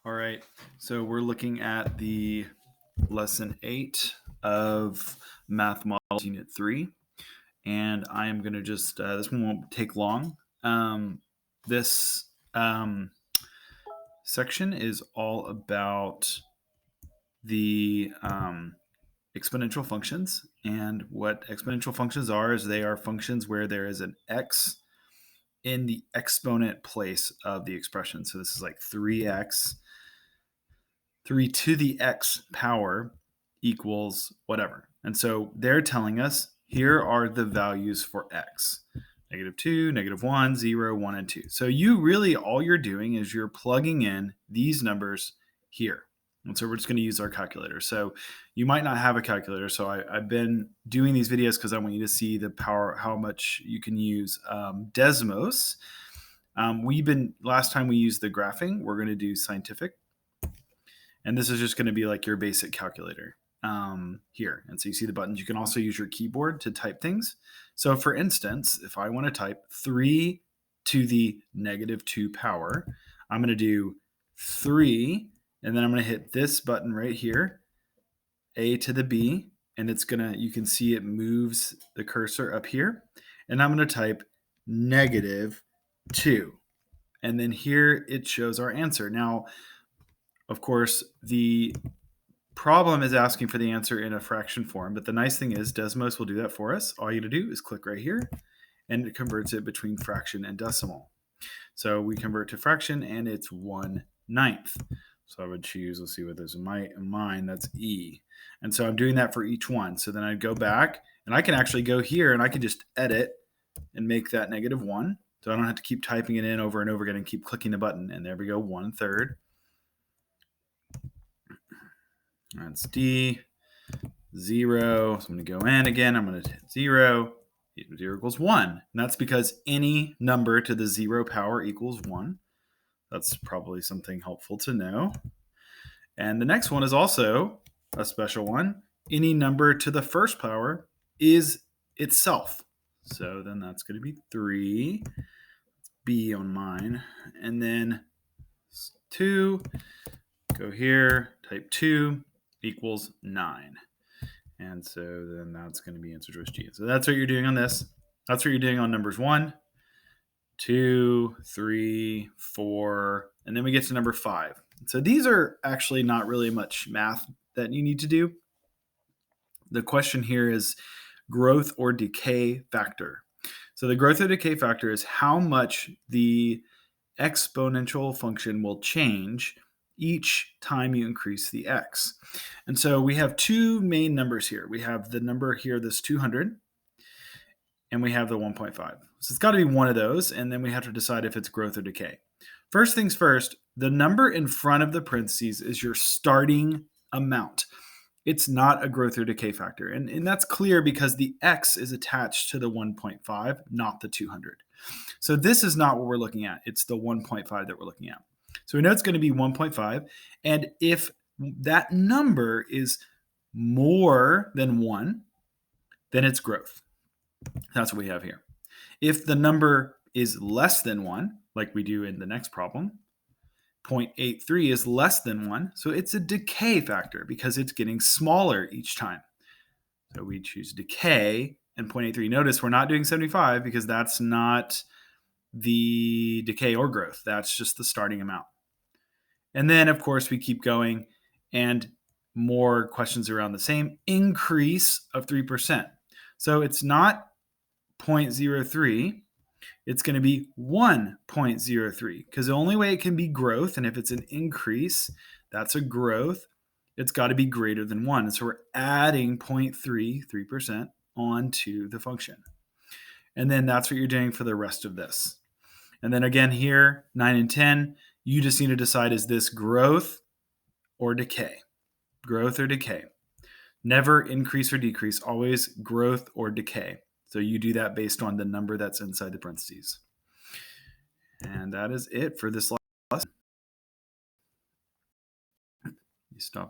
All right, so we're looking at the lesson 8 of Math Models Unit 3, and I am going to just, this one won't take long. This section is all about the exponential functions, and what exponential functions are is they are functions where there is an x in the exponent place of the expression. So this is like 3x 3 to the x power equals whatever. And so they're telling us here are the values for x. -2, -1, 0, 1, and 2. So you really, all you're doing is you're plugging in these numbers here. And so we're just going to use our calculator. So you might not have a calculator. So I've been doing these videos because I want you to see the power, how much you can use Desmos. Last time we used the graphing, we're going to do scientific. And this is just going to be like your basic calculator here. And so you see the buttons. You can also use your keyboard to type things. So for instance, if I want to type 3 to the -2 power, I'm going to do 3, and then I'm going to hit this button right here, A to the B, and it's going to, you can see it moves the cursor up here. And I'm going to type -2. And then here it shows our answer. Now, of course, the problem is asking for the answer in a fraction form, but the nice thing is Desmos will do that for us. All you have to do is click right here, and it converts it between fraction and decimal. So we convert to fraction, and it's 1/9. So I would choose, let's see what there's in mine, that's E. And so I'm doing that for each one. So then I'd go back, and I can actually go here, and I can just edit and make that -1. So I don't have to keep typing it in over and over again and keep clicking the button. And there we go, 1/3. That's D, 0. So I'm going to go in again. I'm going to hit 0. 0 equals 1. And that's because any number to the 0 power equals 1. That's probably something helpful to know. And the next one is also a special one. Any number to the first power is itself. So then that's going to be 3. B on mine. And then 2. Go here, type 2 equals 9. And so then that's going to be answer choice G. So that's what you're doing on this. That's what you're doing on numbers 1, 2, 3, 4, and then we get to number 5. So these are actually not really much math that you need to do. The question here is growth or decay factor. So the growth or decay factor is how much the exponential function will change each time you increase the x. And so we have two main numbers here. We have the number here, this 200, and we have the 1.5. So it's got to be one of those, and then we have to decide if it's growth or decay. First things first, the number in front of the parentheses is your starting amount. It's not a growth or decay factor. And that's clear because the x is attached to the 1.5, not the 200. So this is not what we're looking at. It's the 1.5 that we're looking at. So we know it's going to be 1.5. And if that number is more than 1, then it's growth. That's what we have here. If the number is less than 1, like we do in the next problem, 0.83 is less than 1. So it's a decay factor because it's getting smaller each time. So we choose decay and 0.83. Notice we're not doing 75 because that's not the decay or growth. That's just the starting amount. And then, of course, we keep going and more questions around the same. Increase of 3%. So it's not 0.03. It's going to be 1.03 because the only way it can be growth, and if it's an increase, that's a growth, it's got to be greater than 1. And so we're adding 0.33% onto the function. And then that's what you're doing for the rest of this. And then again here, 9 and 10, you just need to decide, is this growth or decay? Growth or decay. Never increase or decrease, always growth or decay. So you do that based on the number that's inside the parentheses. And that is it for this lesson. You stop.